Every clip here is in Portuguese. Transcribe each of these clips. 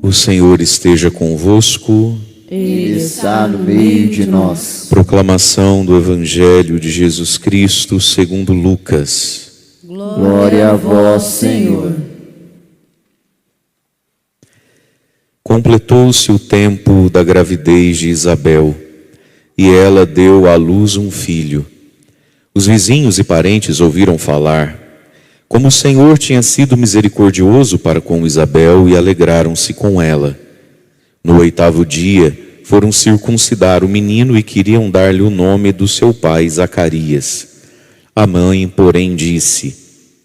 O Senhor esteja convosco. Ele está no meio de nós. Proclamação do Evangelho de Jesus Cristo segundo Lucas. Glória a vós, Senhor. Completou-se o tempo da gravidez de Isabel, e ela deu à luz um filho. Os vizinhos e parentes ouviram falar como o Senhor tinha sido misericordioso para com Isabel e alegraram-se com ela. No 8º dia, foram circuncidar o menino e queriam dar-lhe o nome do seu pai, Zacarias. A mãe, porém, disse: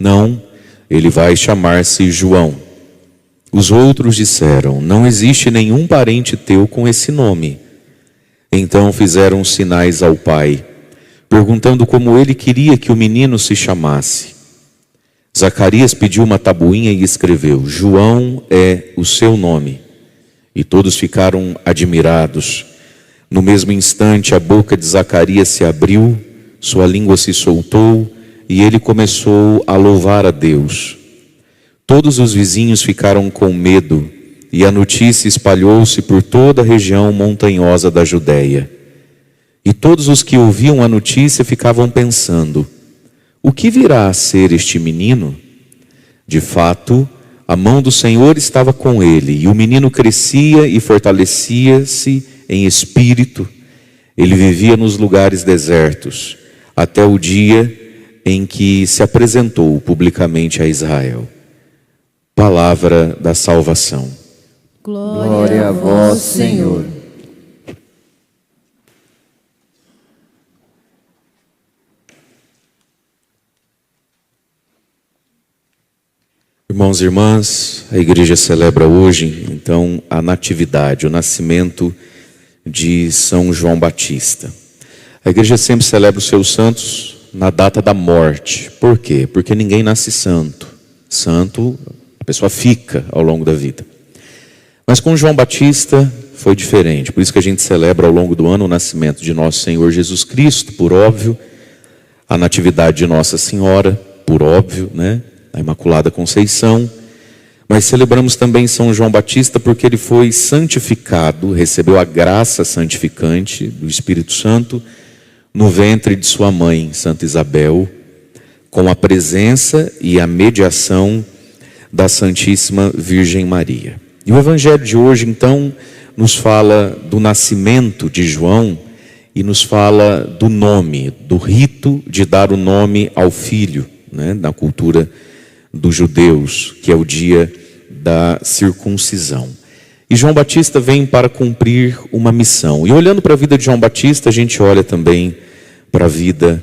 não, ele vai chamar-se João. Os outros disseram: não existe nenhum parente teu com esse nome. Então fizeram sinais ao pai, perguntando como ele queria que o menino se chamasse. Zacarias pediu uma tabuinha e escreveu: João é o seu nome. E todos ficaram admirados. No mesmo instante, a boca de Zacarias se abriu, sua língua se soltou e ele começou a louvar a Deus. Todos os vizinhos ficaram com medo e a notícia espalhou-se por toda a região montanhosa da Judéia. E todos os que ouviam a notícia ficavam pensando: o que virá a ser este menino? De fato, a mão do Senhor estava com ele, e o menino crescia e fortalecia-se em espírito. Ele vivia nos lugares desertos, até o dia em que se apresentou publicamente a Israel. Palavra da salvação. Glória a vós, Senhor. Irmãos e irmãs, a igreja celebra hoje, então, a natividade, o nascimento de São João Batista. A igreja sempre celebra os seus santos na data da morte. Por quê? Porque ninguém nasce santo. Santo, a pessoa fica ao longo da vida. Mas com João Batista foi diferente. Por isso que a gente celebra ao longo do ano o nascimento de nosso Senhor Jesus Cristo, por óbvio. A natividade de Nossa Senhora, por óbvio, né? A Imaculada Conceição, mas celebramos também São João Batista porque ele foi santificado, recebeu a graça santificante do Espírito Santo no ventre de sua mãe, Santa Isabel, com a presença e a mediação da Santíssima Virgem Maria. E o Evangelho de hoje, então, nos fala do nascimento de João e nos fala do nome, do rito de dar o nome ao filho, né, na cultura dos judeus, que é o dia da circuncisão. E João Batista vem para cumprir uma missão. E olhando para a vida de João Batista, a gente olha também para a vida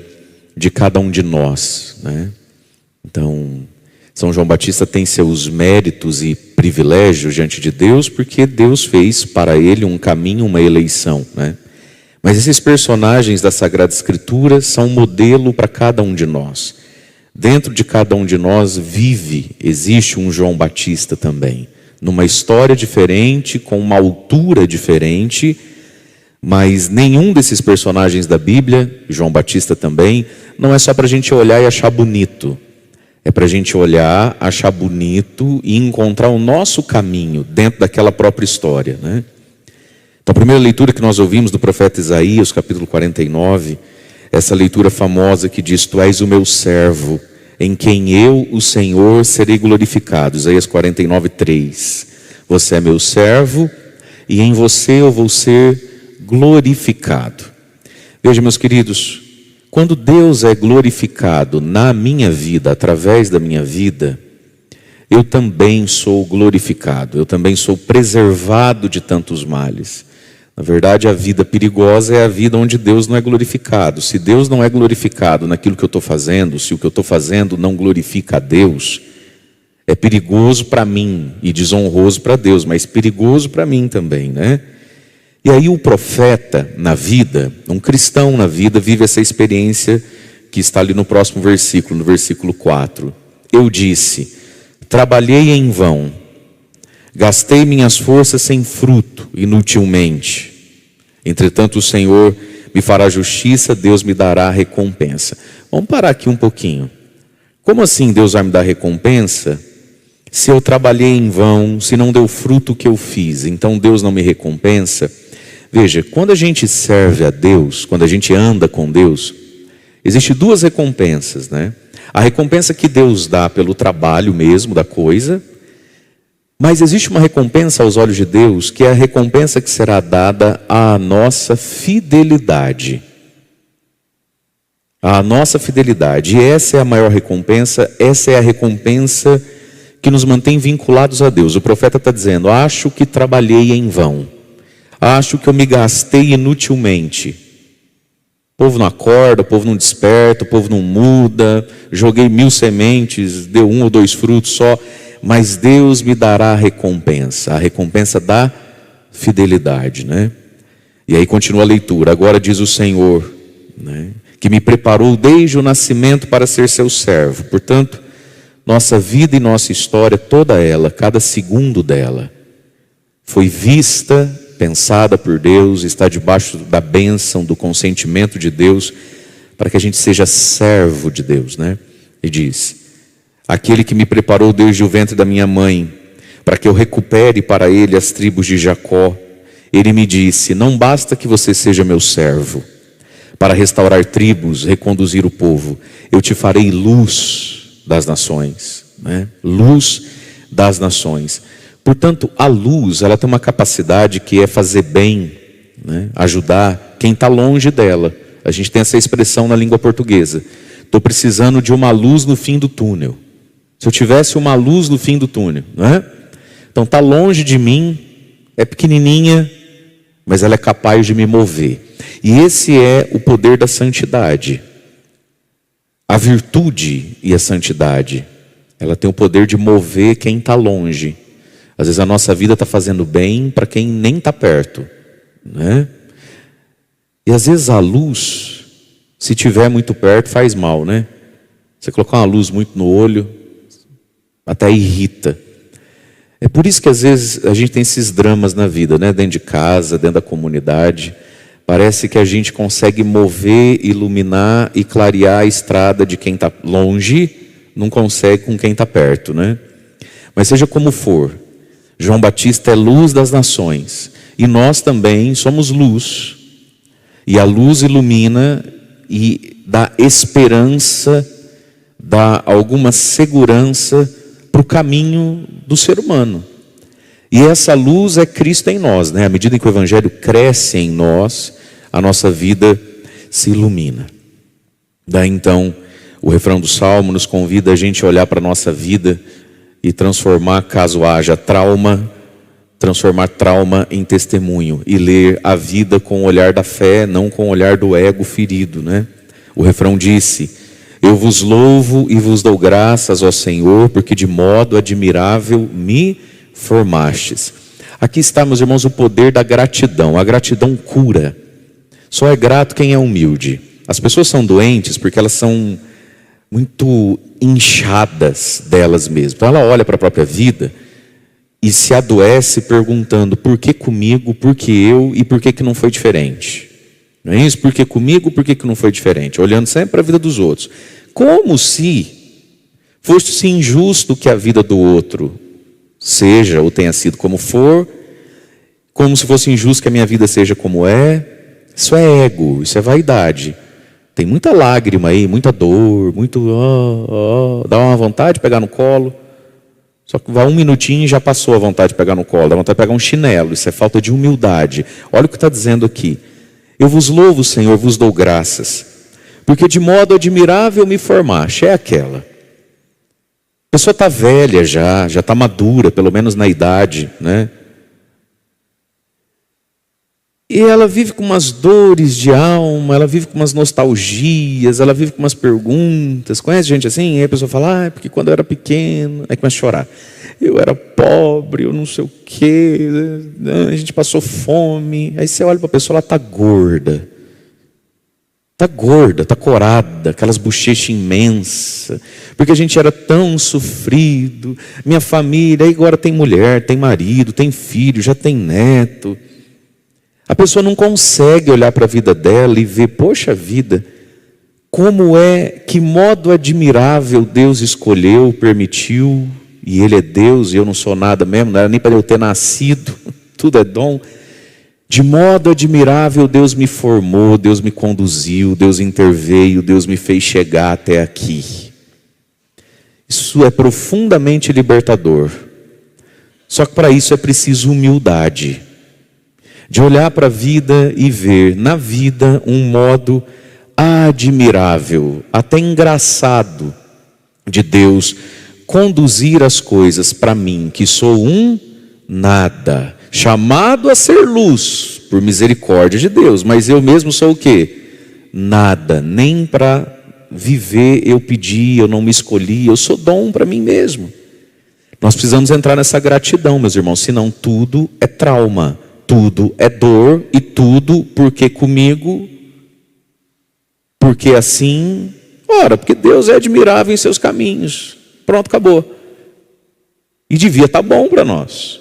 de cada um de nós, né? Então, São João Batista tem seus méritos e privilégios diante de Deus, porque Deus fez para ele um caminho, uma eleição, né? Mas esses personagens da Sagrada Escritura são um modelo para cada um de nós. Dentro de cada um de nós existe um João Batista também, numa história diferente, com uma altura diferente, mas nenhum desses personagens da Bíblia, João Batista também, não é só para a gente olhar e achar bonito. É para a gente olhar, achar bonito e encontrar o nosso caminho dentro daquela própria história, né? Então a primeira leitura que nós ouvimos do profeta Isaías, capítulo 49, essa leitura famosa que diz: Tu és o meu servo, em quem eu, o Senhor, serei glorificado. Isaías 49, 3. Você é meu servo e em você eu vou ser glorificado. Veja, meus queridos, quando Deus é glorificado na minha vida, através da minha vida, eu também sou glorificado, eu também sou preservado de tantos males. Na verdade, a vida perigosa é a vida onde Deus não é glorificado. Se Deus não é glorificado naquilo que eu estou fazendo, se o que eu estou fazendo não glorifica a Deus, é perigoso para mim e desonroso para Deus, mas perigoso para mim também, né? E aí o profeta na vida, um cristão na vida, vive essa experiência que está ali no próximo versículo, no versículo 4. Eu disse: trabalhei em vão, gastei minhas forças sem fruto, inutilmente. Entretanto o Senhor me fará justiça, Deus me dará recompensa. Vamos parar aqui um pouquinho. Como assim Deus vai me dar recompensa? se eu trabalhei em vão, se não deu fruto o que eu fiz, então Deus não me recompensa. Veja, quando a gente serve a Deus, quando a gente anda com Deus, existem duas recompensas, né? A recompensa que Deus dá pelo trabalho mesmo da coisa, mas existe uma recompensa aos olhos de Deus, que é a recompensa que será dada à nossa fidelidade. A nossa fidelidade. E essa é a maior recompensa, essa é a recompensa que nos mantém vinculados a Deus. O profeta está dizendo: acho que trabalhei em vão, acho que eu me gastei inutilmente. O povo não acorda, o povo não desperta, o povo não muda, joguei 1000 sementes, deu 1 ou 2 frutos só, mas Deus me dará a recompensa da fidelidade, né? E aí continua a leitura: agora diz o Senhor, né, que me preparou desde o nascimento para ser seu servo. Portanto, nossa vida e nossa história, toda ela, cada segundo dela, foi vista, pensada por Deus, está debaixo da bênção, do consentimento de Deus, para que a gente seja servo de Deus, né? E diz: aquele que me preparou desde o ventre da minha mãe, para que eu recupere para ele as tribos de Jacó, ele me disse: não basta que você seja meu servo, para restaurar tribos, reconduzir o povo, eu te farei luz das nações, né? Luz das nações. Portanto, a luz, ela tem uma capacidade que é fazer bem, né? Ajudar quem está longe dela. A gente tem essa expressão na língua portuguesa: estou precisando de uma luz no fim do túnel. Se eu tivesse uma luz no fim do túnel, né? Então está longe de mim, é pequenininha, mas ela é capaz de me mover. E esse é o poder da santidade. A virtude e a santidade, ela tem o poder de mover quem está longe. Às vezes a nossa vida está fazendo bem para quem nem está perto, né? E às vezes a luz, se tiver muito perto, faz mal, né? Você colocar uma luz muito no olho, até irrita. É por isso que às vezes a gente tem esses dramas na vida, né? Dentro de casa, dentro da comunidade. Parece que a gente consegue mover, iluminar e clarear a estrada de quem está longe, não consegue com quem está perto, né? Mas seja como for, João Batista é luz das nações, e nós também somos luz, e a luz ilumina e dá esperança, dá alguma segurança para o caminho do ser humano. E essa luz é Cristo em nós, né? À medida em que o Evangelho cresce em nós, a nossa vida se ilumina. Daí então, o refrão do Salmo nos convida a gente a olhar para a nossa vida e transformar, caso haja trauma, transformar trauma em testemunho e ler a vida com o olhar da fé, não com o olhar do ego ferido, né? O refrão disse: eu vos louvo e vos dou graças, ó Senhor, porque de modo admirável me formastes. Aqui está, meus irmãos, o poder da gratidão. A gratidão cura. Só é grato quem é humilde. As pessoas são doentes porque elas são muito inchadas delas mesmas. Então ela olha para a própria vida e se adoece perguntando: por que comigo, por que eu e por que não foi diferente? Não é isso? Por que comigo, por que não foi diferente? Olhando sempre para a vida dos outros. Como se fosse injusto que a vida do outro seja ou tenha sido como for, como se fosse injusto que a minha vida seja como é. Isso é ego, isso é vaidade. Tem muita lágrima aí, muita dor, muito dá uma vontade de pegar no colo. Só que vai um minutinho e já passou a vontade de pegar no colo, dá vontade de pegar um chinelo. Isso é falta de humildade. Olha o que está dizendo aqui: eu vos louvo, Senhor, vos dou graças, porque de modo admirável me formaste. É aquela. A pessoa está velha já está madura, pelo menos na idade, né? E ela vive com umas dores de alma, ela vive com umas nostalgias, ela vive com umas perguntas. Conhece gente assim? E aí a pessoa fala: porque quando eu era pequeno, aí começa a chorar. Eu era pobre, eu não sei o quê, a gente passou fome. Aí você olha para a pessoa, ela está gorda. Está gorda, está corada, aquelas bochechas imensas. Porque a gente era tão sofrido. Minha família, aí agora tem mulher, tem marido, tem filho, já tem neto. A pessoa não consegue olhar para a vida dela e ver: poxa vida, como é, que modo admirável Deus escolheu, permitiu e Ele é Deus e eu não sou nada mesmo, não era nem para eu ter nascido, tudo é dom. De modo admirável Deus me formou, Deus me conduziu, Deus interveio, Deus me fez chegar até aqui. Isso é profundamente libertador. Só que para isso é preciso humildade. De olhar para a vida e ver na vida um modo admirável, até engraçado, de Deus conduzir as coisas para mim, que sou um nada, chamado a ser luz, por misericórdia de Deus, mas eu mesmo sou o quê? Nada, nem para viver eu pedi, eu não me escolhi, eu sou dom para mim mesmo. Nós precisamos entrar nessa gratidão, meus irmãos, senão tudo é trauma, tudo é dor, e tudo porque comigo, porque assim, ora, porque Deus é admirável em seus caminhos, pronto, acabou. E devia estar bom para nós,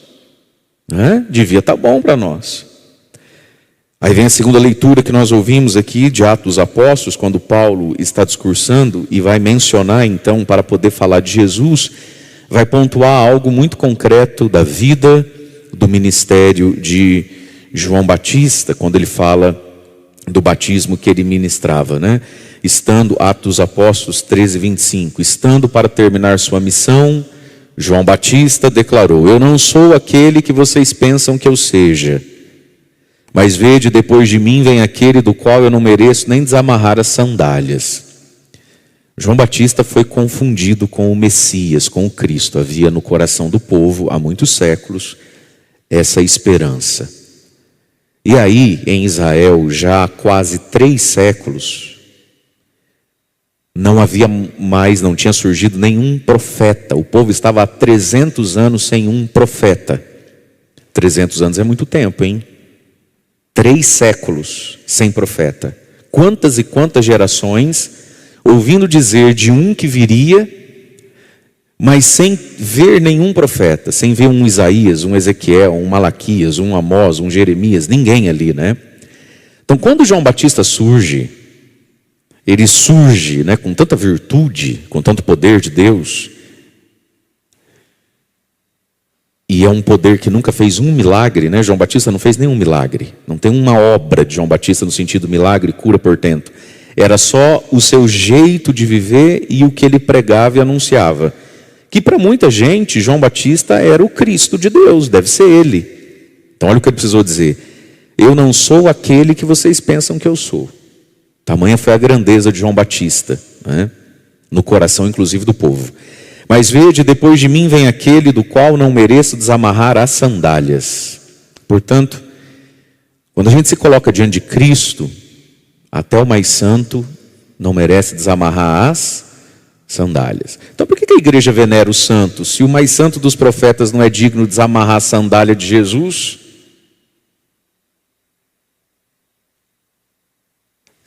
né? Devia estar bom para nós. Aí vem a segunda leitura que nós ouvimos aqui de Atos dos Apóstolos, quando Paulo está discursando e vai mencionar então, para poder falar de Jesus, vai pontuar algo muito concreto da vida, do ministério de João Batista, quando ele fala do batismo que ele ministrava, né? Estando, Atos dos Apóstolos 13, 25, estando para terminar sua missão, João Batista declarou: eu não sou aquele que vocês pensam que eu seja, mas vede, depois de mim vem aquele do qual eu não mereço nem desamarrar as sandálias. João Batista foi confundido com o Messias, com o Cristo. Havia no coração do povo, há muitos séculos, essa esperança. E aí, em Israel, já há quase 3 séculos, não havia mais, não tinha surgido nenhum profeta. O povo estava há 300 anos sem um profeta. 300 anos é muito tempo, hein? 3 séculos sem profeta. Quantas e quantas gerações ouvindo dizer de um que viria, mas sem ver nenhum profeta, sem ver um Isaías, um Ezequiel, um Malaquias, um Amós, um Jeremias, ninguém ali, né? Então, quando João Batista surge, ele surge, né, com tanta virtude, com tanto poder de Deus, e é um poder que nunca fez um milagre, né? João Batista não fez nenhum milagre, não tem uma obra de João Batista no sentido milagre, cura, portento. Era só o seu jeito de viver e o que ele pregava e anunciava. Que para muita gente, João Batista era o Cristo de Deus, deve ser ele. Então olha o que ele precisou dizer: eu não sou aquele que vocês pensam que eu sou. Tamanha foi a grandeza de João Batista, né? No coração inclusive do povo. Mas vede, depois de mim vem aquele do qual não mereço desamarrar as sandálias. Portanto, quando a gente se coloca diante de Cristo, até o mais santo não merece desamarrar as sandálias. Então por que a igreja venera os santos? Se o mais santo dos profetas não é digno de desamarrar a sandália de Jesus?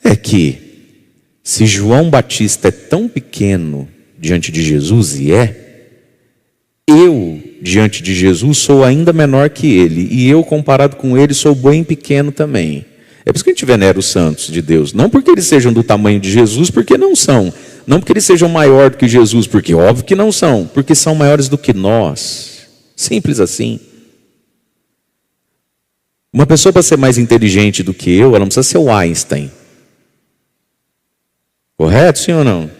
É que, se João Batista é tão pequeno diante de Jesus, e eu diante de Jesus sou ainda menor que ele, e eu comparado com ele sou bem pequeno também. É por isso que a gente venera os santos de Deus. Não porque eles sejam do tamanho de Jesus, porque não são. Não porque eles sejam maior do que Jesus, porque óbvio que não são. Porque são maiores do que nós. Simples assim. Uma pessoa para ser mais inteligente do que eu, ela não precisa ser o Einstein. Correto, sim ou não?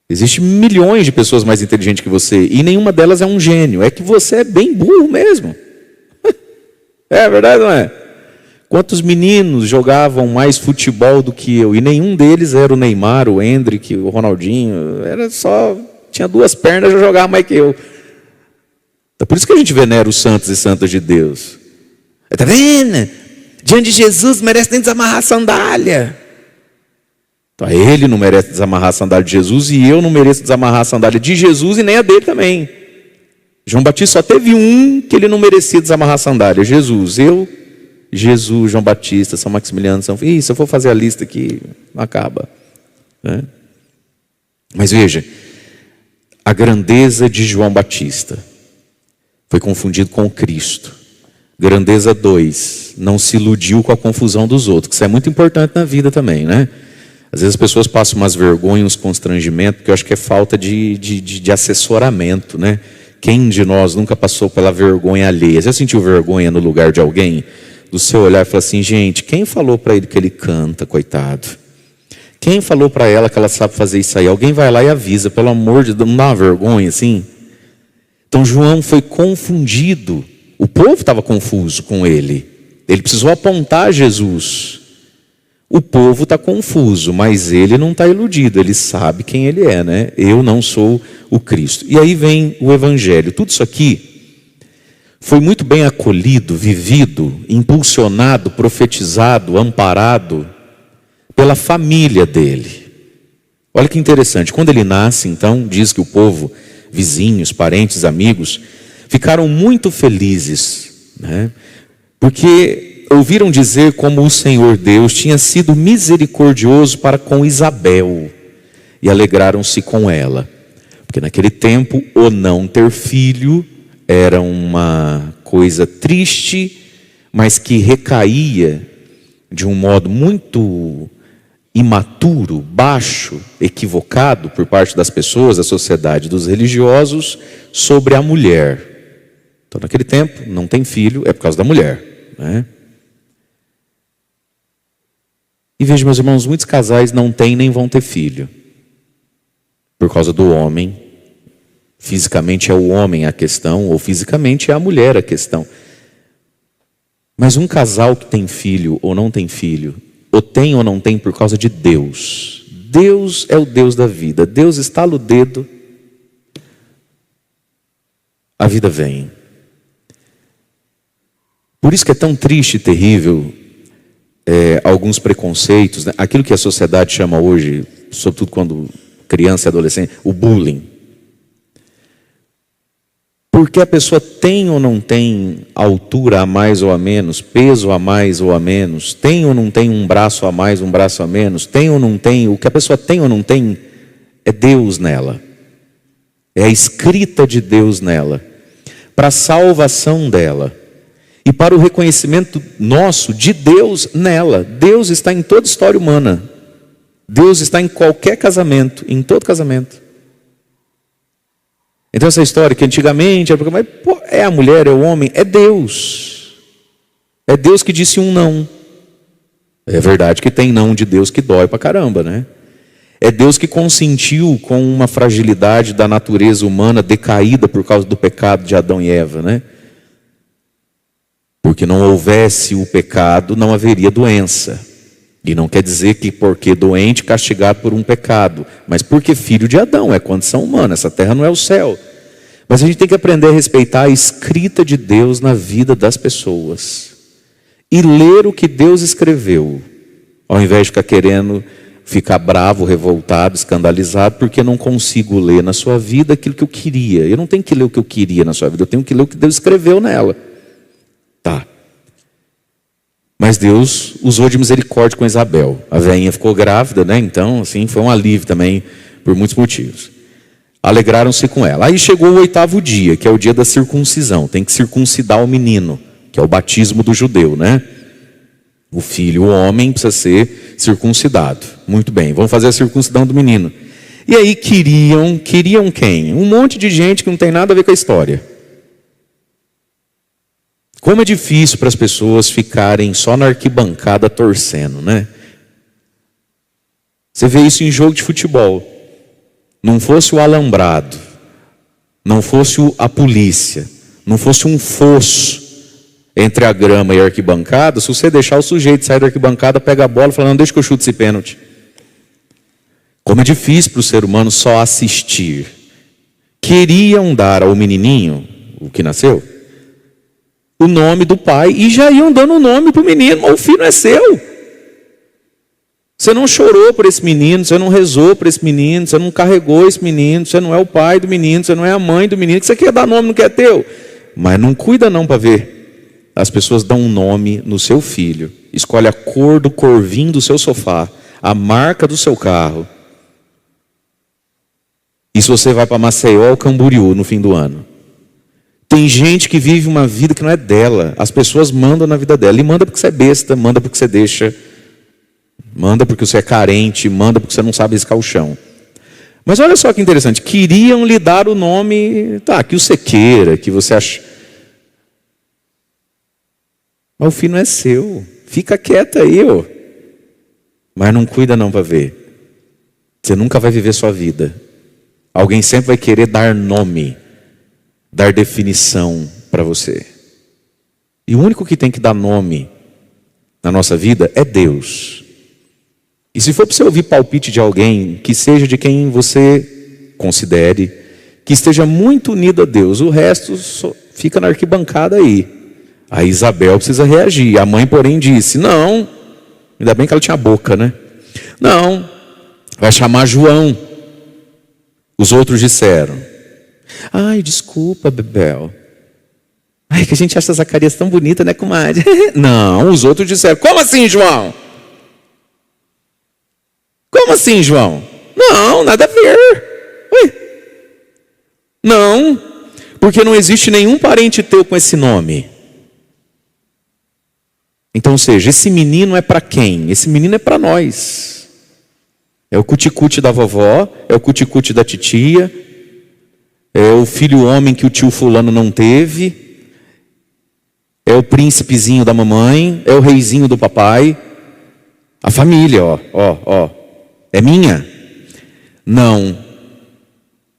Existem milhões de pessoas mais inteligentes que você, e nenhuma delas é um gênio. É que você é bem burro mesmo. É verdade, não é? Quantos meninos jogavam mais futebol do que eu? E nenhum deles era o Neymar, o Hendrick, o Ronaldinho. Era só, tinha 2 pernas, já jogava mais que eu. Então, por isso que a gente venera os santos e santas de Deus. Está vendo? Diante de Jesus não merece nem desamarrar a sandália. Então, ele não merece desamarrar a sandália de Jesus, e eu não mereço desamarrar a sandália de Jesus e nem a dele também. João Batista só teve um que ele não merecia desamarrar a sandália: Jesus. Jesus, João Batista, São Maximiliano, se eu for fazer a lista aqui, não acaba, né? Mas veja, a grandeza de João Batista foi confundido com o Cristo. Grandeza 2, não se iludiu com a confusão dos outros, que isso é muito importante na vida também, né? Às vezes as pessoas passam umas vergonhas, uns constrangimentos, porque eu acho que é falta de assessoramento, né? Quem de nós nunca passou pela vergonha alheia? Já sentiu vergonha no lugar de alguém? Do seu olhar e falar assim, gente, quem falou para ele que ele canta, coitado? Quem falou para ela que ela sabe fazer isso aí? Alguém vai lá e avisa, pelo amor de Deus, não dá uma vergonha assim? Então João foi confundido, o povo estava confuso com ele. Ele precisou apontar Jesus. O povo está confuso, mas ele não está iludido, ele sabe quem ele é, né? Eu não sou o Cristo. E aí vem o Evangelho. Tudo isso aqui foi muito bem acolhido, vivido, impulsionado, profetizado, amparado pela família dele. Olha que interessante, quando ele nasce, então, diz que o povo, vizinhos, parentes, amigos, ficaram muito felizes, né? Porque ouviram dizer como o Senhor Deus tinha sido misericordioso para com Isabel e alegraram-se com ela. Porque naquele tempo, o não ter filho era uma coisa triste, mas que recaía de um modo muito imaturo, baixo, equivocado por parte das pessoas, da sociedade, dos religiosos, sobre a mulher. Então naquele tempo, não tem filho, é por causa da mulher, né? E veja, meus irmãos, muitos casais não têm nem vão ter filho. Por causa do homem. Fisicamente é o homem a questão, ou fisicamente é a mulher a questão. Mas um casal que tem filho ou não tem filho, ou não tem por causa de Deus. Deus é o Deus da vida. Deus estala o dedo, a vida vem. Por isso que é tão triste e terrível alguns preconceitos, né? Aquilo que a sociedade chama hoje, sobretudo quando criança e adolescente, o bullying. Porque a pessoa tem ou não tem altura a mais ou a menos, peso a mais ou a menos, tem ou não tem um braço a mais, um braço a menos, tem ou não tem, o que a pessoa tem ou não tem é Deus nela. É a escrita de Deus nela, para a salvação dela. E para o reconhecimento nosso de Deus nela. Deus está em toda história humana. Deus está em qualquer casamento, em todo casamento. Então essa história que antigamente, mas, pô, é a mulher, é o homem, é Deus. É Deus que disse um não. É verdade que tem não de Deus que dói pra caramba, né? É Deus que consentiu com uma fragilidade da natureza humana decaída por causa do pecado de Adão e Eva, né? Porque não houvesse o pecado, não haveria doença. E não quer dizer que porque doente, castigado por um pecado. Mas porque filho de Adão, é condição humana. Essa terra não é o céu. Mas a gente tem que aprender a respeitar a escrita de Deus na vida das pessoas. E ler o que Deus escreveu. Ao invés de ficar querendo ficar bravo, revoltado, escandalizado, porque não consigo ler na sua vida aquilo que eu queria. Eu não tenho que ler o que eu queria na sua vida, eu tenho que ler o que Deus escreveu nela. Tá. Mas Deus usou de misericórdia com Isabel. A velhinha ficou grávida, né? Então, assim, foi um alívio também, por muitos motivos. Alegraram-se com ela. Aí chegou o 8º dia, que é o dia da circuncisão. Tem que circuncidar o menino, que é o batismo do judeu, né? O filho, o homem, precisa ser circuncidado. Muito bem, vamos fazer a circuncisão do menino. E aí queriam quem? Um monte de gente que não tem nada a ver com a história. Como é difícil para as pessoas ficarem só na arquibancada torcendo, né? Você vê isso em jogo de futebol. Não fosse o alambrado, não fosse a polícia, não fosse um fosso entre a grama e a arquibancada, se você deixar o sujeito sair da arquibancada, pega a bola e fala, não, deixa que eu chute esse pênalti. Como é difícil para o ser humano só assistir. Queriam dar ao menininho, o que nasceu, o nome do pai, e já iam dando o nome para o menino, mas o filho é seu. Você não chorou por esse menino, você não rezou por esse menino, você não carregou esse menino, você não é o pai do menino, você não é a mãe do menino, que você quer dar nome, não quer teu. Mas não cuida não para ver. As pessoas dão um nome no seu filho, escolhe a cor do corvinho do seu sofá, a marca do seu carro. E se você vai para Maceió ou Camboriú no fim do ano? Tem gente que vive uma vida que não é dela. As pessoas mandam na vida dela. E manda porque você é besta, manda porque você deixa. Manda porque você é carente, manda porque você não sabe riscar o chão. Mas olha só que interessante, queriam lhe dar o nome, que você queira, que você acha. Mas o filho não é seu, fica quieto aí, ó. Mas não cuida não para ver. Você nunca vai viver sua vida. Alguém sempre vai querer dar nome, dar definição para você. E o único que tem que dar nome na nossa vida é Deus. E se for para você ouvir palpite de alguém, que seja de quem você considere, que esteja muito unido a Deus, o resto só fica na arquibancada aí. A Isabel precisa reagir. A mãe, porém, disse, não, ainda bem que ela tinha boca, né? Não, vai chamar João. Os outros disseram, ai, desculpa, Bebel. Ai, que a gente acha Zacarias tão bonita, né, comadre? Não, os outros disseram, como assim, João? Como assim, João? Não, nada a ver. Ui. Não, porque não existe nenhum parente teu com esse nome. Então, ou seja, esse menino é para quem? Esse menino é para nós. É o cuticute da vovó, é o cuticute da titia, é o filho homem que o tio fulano não teve, é o príncipezinho da mamãe, é o reizinho do papai. A família, ó. É minha? Não.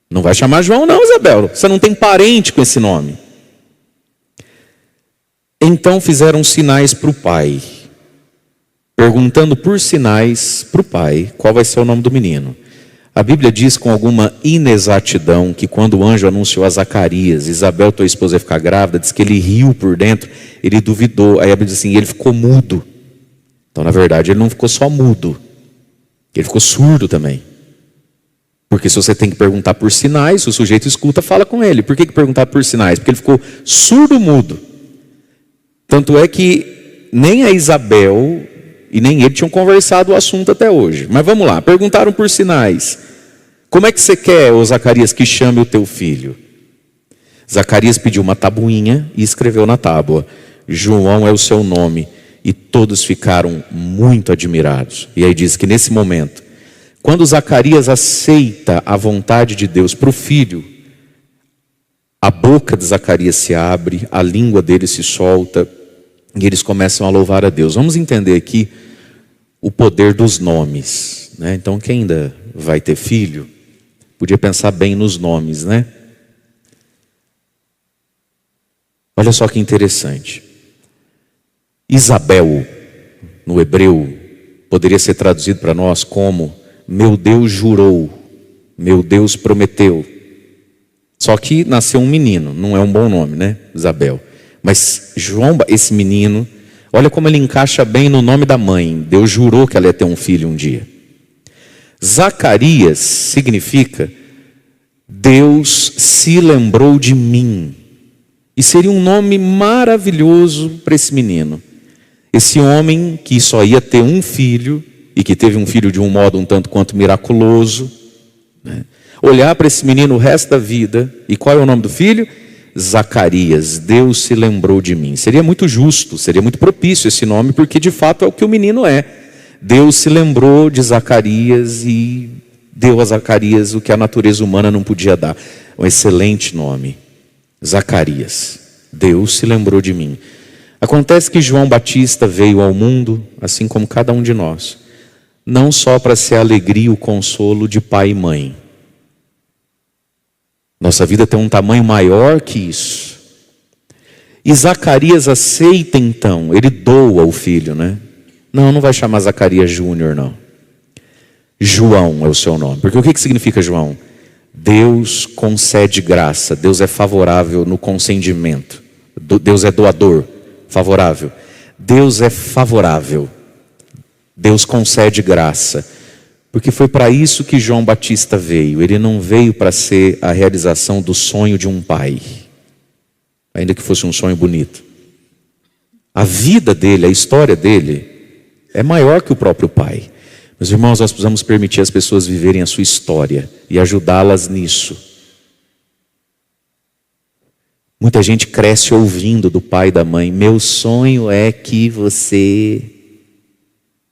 Não vai chamar João não, Isabel. Você não tem parente com esse nome. Então fizeram sinais para o pai, perguntando por sinais para o pai qual vai ser o nome do menino. A Bíblia diz com alguma inexatidão que quando o anjo anunciou a Zacarias, Isabel, tua esposa, ia ficar grávida, diz que ele riu por dentro, ele duvidou. Aí a Bíblia diz assim, ele ficou mudo. Então na verdade ele não ficou só mudo, ele ficou surdo também. Porque se você tem que perguntar por sinais, o sujeito escuta, fala com ele. Por que perguntar por sinais? Porque ele ficou surdo-mudo. Tanto é que nem a Isabel e nem ele tinham conversado o assunto até hoje. Mas vamos lá, perguntaram por sinais. Como é que você quer, ô Zacarias, que chame o teu filho? Zacarias pediu uma tabuinha e escreveu na tábua, João é o seu nome. E todos ficaram muito admirados. E aí diz que nesse momento, quando Zacarias aceita a vontade de Deus para o filho, a boca de Zacarias se abre, a língua dele se solta, e eles começam a louvar a Deus. Vamos entender aqui o poder dos nomes, né? Então quem ainda vai ter filho, podia pensar bem nos nomes, né? Olha só que interessante. Isabel, no hebreu, poderia ser traduzido para nós como meu Deus jurou, meu Deus prometeu. Só que nasceu um menino, não é um bom nome, né? Isabel. Mas João, esse menino, olha como ele encaixa bem no nome da mãe. Deus jurou que ela ia ter um filho um dia. Zacarias significa Deus se lembrou de mim. E seria um nome maravilhoso para esse menino. Esse homem que só ia ter um filho, e que teve um filho de um modo um tanto quanto miraculoso, né? Olhar para esse menino o resto da vida, e qual é o nome do filho? Zacarias, Deus se lembrou de mim. Seria muito justo, seria muito propício esse nome, porque de fato é o que o menino é. Deus se lembrou de Zacarias e deu a Zacarias o que a natureza humana não podia dar. Um excelente nome, Zacarias, Deus se lembrou de mim. Acontece que João Batista veio ao mundo, assim como cada um de nós, não só para ser a alegria e o consolo de pai e mãe. Nossa vida tem um tamanho maior que isso. E Zacarias aceita então, ele doa o filho, né? Não vai chamar Zacarias Júnior, não. João é o seu nome. Porque o que significa João? Deus concede graça, Deus é favorável no consentimento. Deus é doador, favorável. Deus é favorável. Deus concede graça. Porque foi para isso que João Batista veio. Ele não veio para ser a realização do sonho de um pai, ainda que fosse um sonho bonito. A vida dele, a história dele é maior que o próprio pai. Meus irmãos, nós precisamos permitir as pessoas viverem a sua história e ajudá-las nisso. Muita gente cresce ouvindo do pai e da mãe, meu sonho é que você...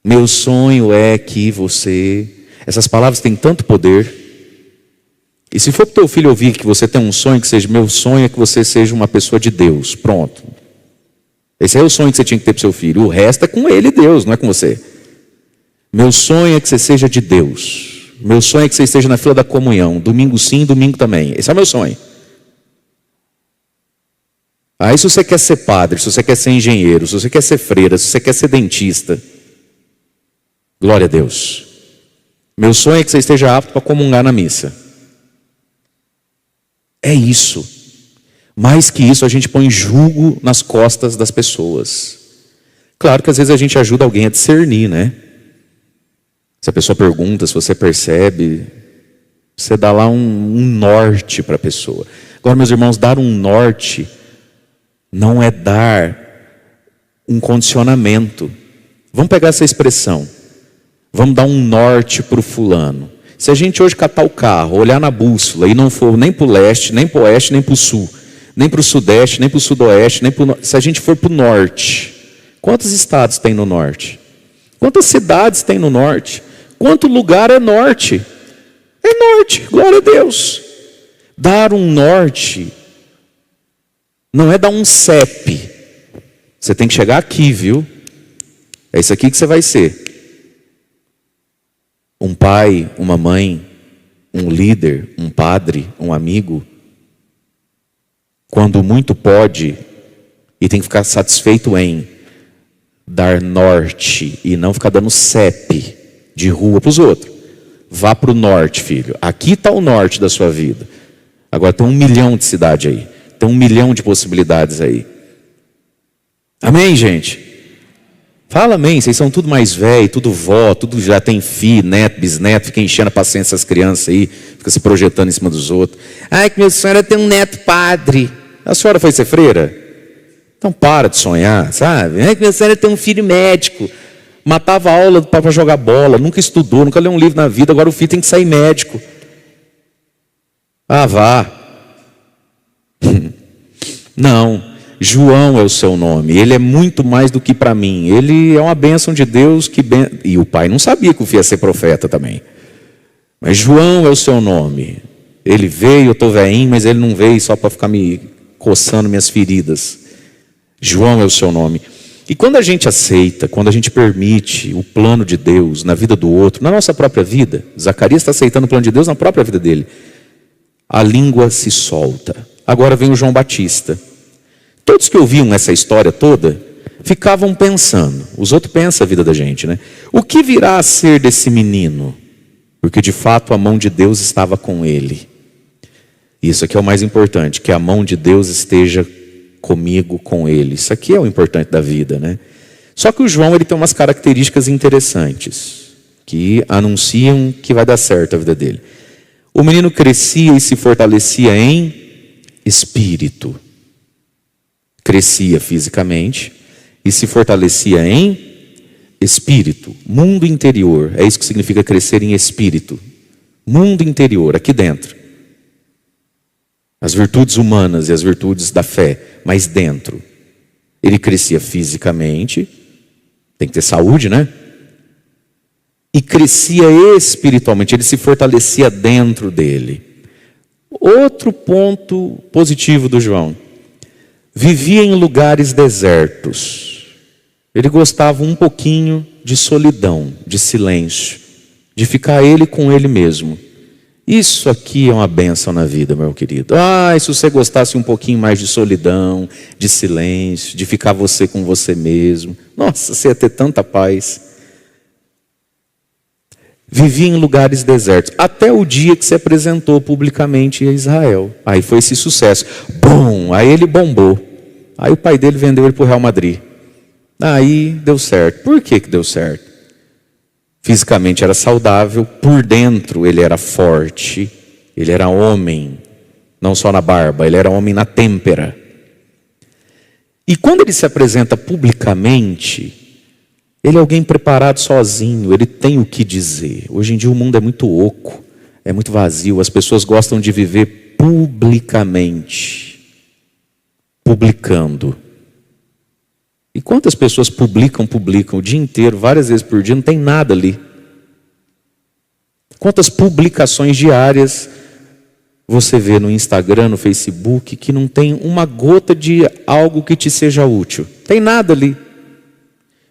Meu sonho é que você... Essas palavras têm tanto poder. E se for para o teu filho ouvir que você tem um sonho, que seja, meu sonho é que você seja uma pessoa de Deus. Pronto. Esse é o sonho que você tinha que ter para o seu filho. O resto é com ele, Deus, não é com você. Meu sonho é que você seja de Deus. Meu sonho é que você esteja na fila da comunhão. Domingo sim, domingo também. Esse é o meu sonho. Aí se você quer ser padre, se você quer ser engenheiro, se você quer ser freira, se você quer ser dentista, glória a Deus. Meu sonho é que você esteja apto para comungar na missa. É isso. Mais que isso, a gente põe jugo nas costas das pessoas. Claro que às vezes a gente ajuda alguém a discernir, né? Se a pessoa pergunta, se você percebe, você dá lá um norte para a pessoa. Agora, meus irmãos, dar um norte não é dar um condicionamento. Vamos pegar essa expressão. Vamos dar um norte para o fulano. Se a gente hoje catar o carro, olhar na bússola e não for nem para o leste, nem para o oeste, nem para o sul, nem para o sudeste, nem para o sudoeste, nem para se a gente for para o norte, quantos estados tem no norte? Quantas cidades tem no norte? Quanto lugar é norte? É norte, glória a Deus. Dar um norte não é dar um CEP. Você tem que chegar aqui, viu? É isso aqui que você vai ser. Um pai, uma mãe, um líder, um padre, um amigo, quando muito pode, e tem que ficar satisfeito em dar norte, e não ficar dando CEP de rua para os outros. Vá para o norte, filho. Aqui está o norte da sua vida. Agora tem 1 milhão de cidades aí. Tem 1 milhão de possibilidades aí. Amém, gente? Fala amém, vocês são tudo mais velho, tudo vó, tudo já tem filho, neto, bisneto, fica enchendo a paciência dessas crianças aí, fica se projetando em cima dos outros. Ai, que minha senhora tem um neto padre. A senhora foi ser freira? Então para de sonhar, sabe? Ai, que minha senhora tem um filho médico. Matava a aula para jogar bola, nunca estudou, nunca leu um livro na vida, agora o filho tem que sair médico. Ah, vá. Não. João é o seu nome, ele é muito mais do que para mim, ele é uma bênção de Deus, e o pai não sabia que o filho ia ser profeta também, mas João é o seu nome, ele veio, eu estou velhinho, mas ele não veio só para ficar me coçando minhas feridas. João é o seu nome. E quando a gente aceita, quando a gente permite o plano de Deus na vida do outro, na nossa própria vida, Zacarias está aceitando o plano de Deus na própria vida dele, a língua se solta. Agora vem o João Batista. Todos que ouviam essa história toda, ficavam pensando, os outros pensam a vida da gente, né? O que virá a ser desse menino? Porque de fato a mão de Deus estava com ele. Isso aqui é o mais importante, que a mão de Deus esteja comigo, com ele. Isso aqui é o importante da vida, né? Só que o João, ele tem umas características interessantes, que anunciam que vai dar certo a vida dele. O menino crescia e se fortalecia em espírito. Crescia fisicamente e se fortalecia em espírito, mundo interior. É isso que significa crescer em espírito. Mundo interior, aqui dentro. As virtudes humanas e as virtudes da fé, mas dentro. Ele crescia fisicamente, tem que ter saúde, né? E crescia espiritualmente, ele se fortalecia dentro dele. Outro ponto positivo do João. Vivia em lugares desertos. Ele gostava um pouquinho de solidão, de silêncio, de ficar ele com ele mesmo. Isso aqui é uma bênção na vida, meu querido. E se você gostasse um pouquinho mais de solidão, de silêncio, de ficar você com você mesmo. Nossa, você ia ter tanta paz. Vivia em lugares desertos, até o dia que se apresentou publicamente a Israel. Aí foi esse sucesso. Bom, aí ele bombou. Aí o pai dele vendeu ele para o Real Madrid. Aí deu certo. Por que deu certo? Fisicamente era saudável, por dentro ele era forte, ele era homem, não só na barba, ele era homem na têmpera. E quando ele se apresenta publicamente, ele é alguém preparado sozinho, ele tem o que dizer. Hoje em dia o mundo é muito oco, é muito vazio, as pessoas gostam de viver publicamente, publicando. E quantas pessoas publicam o dia inteiro, várias vezes por dia, não tem nada ali. Quantas publicações diárias você vê no Instagram, no Facebook, que não tem uma gota de algo que te seja útil? Tem nada ali.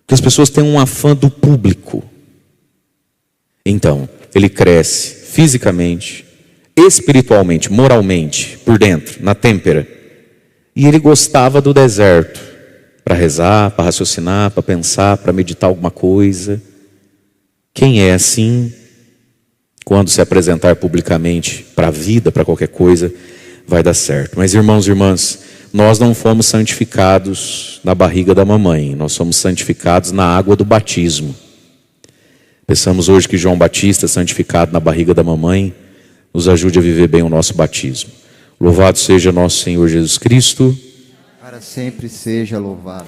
Porque as pessoas têm um afã do público. Então, ele cresce fisicamente, espiritualmente, moralmente, por dentro, na têmpera. E ele gostava do deserto, para rezar, para raciocinar, para pensar, para meditar alguma coisa. Quem é assim, quando se apresentar publicamente para a vida, para qualquer coisa, vai dar certo. Mas irmãos e irmãs, nós não fomos santificados na barriga da mamãe, nós somos santificados na água do batismo. Pensamos hoje que João Batista, santificado na barriga da mamãe, nos ajude a viver bem o nosso batismo. Louvado seja nosso Senhor Jesus Cristo. Para sempre seja louvado.